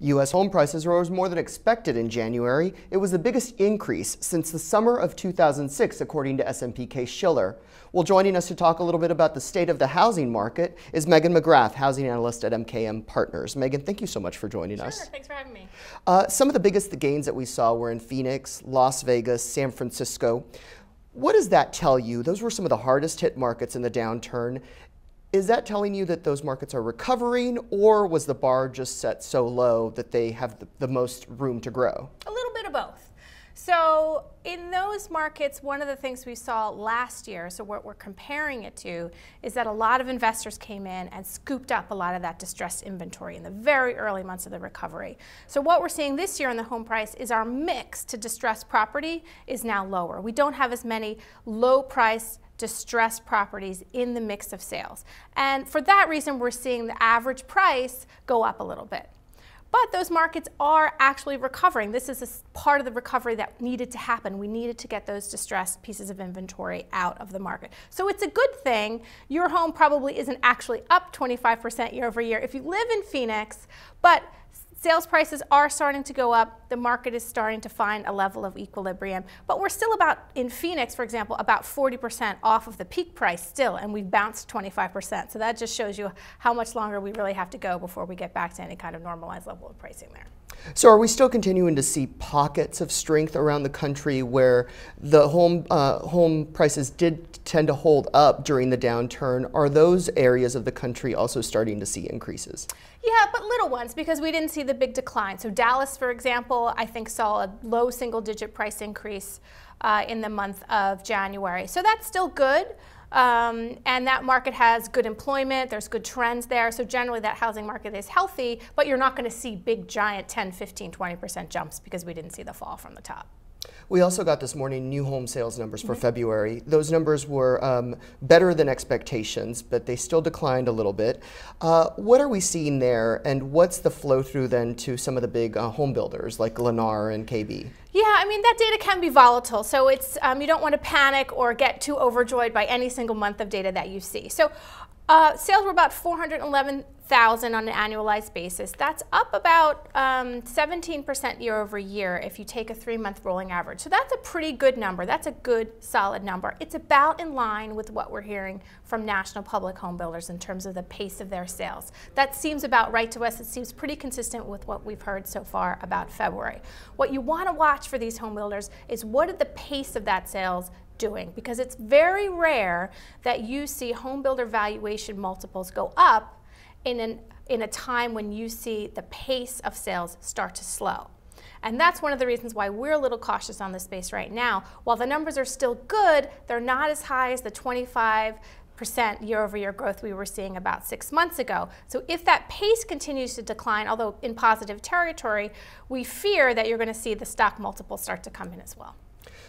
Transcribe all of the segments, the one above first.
U.S. home prices rose more than expected in January. It was the biggest increase since the summer of 2006, according to S&P Case-Shiller. Well, joining us to talk a little bit about the state of the housing market is McGrath, housing analyst at MKM Partners. Megan, thank you so much for joining us. Sure, thanks for having me. Some of the biggest gains that we saw were in Phoenix, Las Vegas, San Francisco. What does that tell you? Those were some of the hardest hit markets in the downturn. Is that telling you that those markets are recovering, or was the bar just set so low that they have the most room to grow? A little bit of both. So in those markets, one of the things we saw last year, so what we're comparing it to, is that a lot of investors came in and scooped up a lot of that distressed inventory in the very early months of the recovery. So what we're seeing this year in the home price is our mix to distressed property is now lower. We don't have as many low price distressed properties in the mix of sales. And for that reason, we're seeing the average price go up a little bit. But those markets are actually recovering. This is a part of the recovery that needed to happen. We needed to get those distressed pieces of inventory out of the market. So it's a good thing. Your home probably isn't actually up 25% year over year if you live in Phoenix, but sales prices are starting to go up. The market is starting to find a level of equilibrium. But we're still about, in Phoenix, for example, about 40% off of the peak price still, and we've bounced 25%. So that just shows you how much longer we really have to go before we get back to any kind of normalized level of pricing there. So are we still continuing to see pockets of strength around the country where the home prices did tend to hold up during the downturn? Are those areas of the country also starting to see increases? Yeah, but little ones, because we didn't see the big decline. So Dallas, for example, I think saw a low single-digit price increase in the month of January. So that's still good. And that market has good employment, there's good trends there, so generally that housing market is healthy, but you're not going to see big, giant 10, 15, 20% jumps because we didn't see the fall from the top. We also got this morning new home sales numbers for February. Those numbers were better than expectations, but they still declined a little bit. What are we seeing there, and what's the flow through then to some of the big home builders like Lennar and KB? Yeah, I mean, that data can be volatile, so it's you don't want to panic or get too overjoyed by any single month of data that you see. So sales were about 411,000 on an annualized basis. That's up about 17% year over year if you take a 3-month rolling average. So that's a pretty good number. That's a good, solid number. It's about in line with what we're hearing from national public home builders in terms of the pace of their sales. That seems about right to us. It seems pretty consistent with what we've heard so far about February. What you want to watch for these home builders is what are the pace of that sales doing, because it's very rare that you see home builder valuation multiples go up in a time when you see the pace of sales start to slow. And that's one of the reasons why we're a little cautious on this space right now. While the numbers are still good, they're not as high as the 25% year-over-year growth we were seeing about 6 months ago. So if that pace continues to decline, although in positive territory, we fear that you're going to see the stock multiple start to come in as well.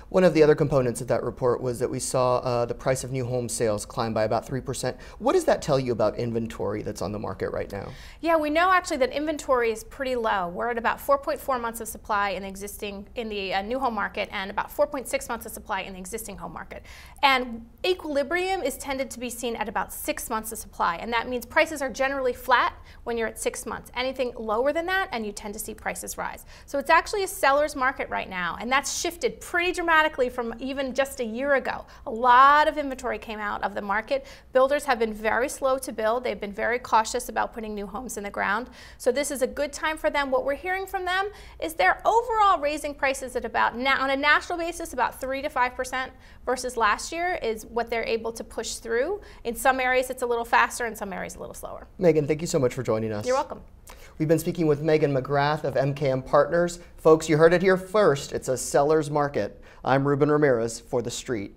One of the other components of that report was that we saw the price of new home sales climb by about 3%. What does that tell you about inventory that's on the market right now? Yeah, we know actually that inventory is pretty low. We're at about 4.4 months of supply in the new home market, and about 4.6 months of supply in the existing home market. And equilibrium is tended to be seen at about 6 months of supply, and that means prices are generally flat when you're at 6 months. Anything lower than that, and you tend to see prices rise. So it's actually a seller's market right now, and that's shifted pretty dramatically from even just a year ago. A lot of inventory came out of the market. Builders have been very slow to build. They've been very cautious about putting new homes in the ground. So this is a good time for them. What we're hearing from them is they're overall raising prices at about, on a national basis, about 3 to 5% versus last year is what they're able to push through. In some areas it's a little faster, in some areas a little slower. Megan, thank you so much for joining us. You're welcome. We've been speaking with Megan McGrath of MKM Partners. Folks, you heard it here first. It's a seller's market. I'm Ruben Ramirez for TheStreet.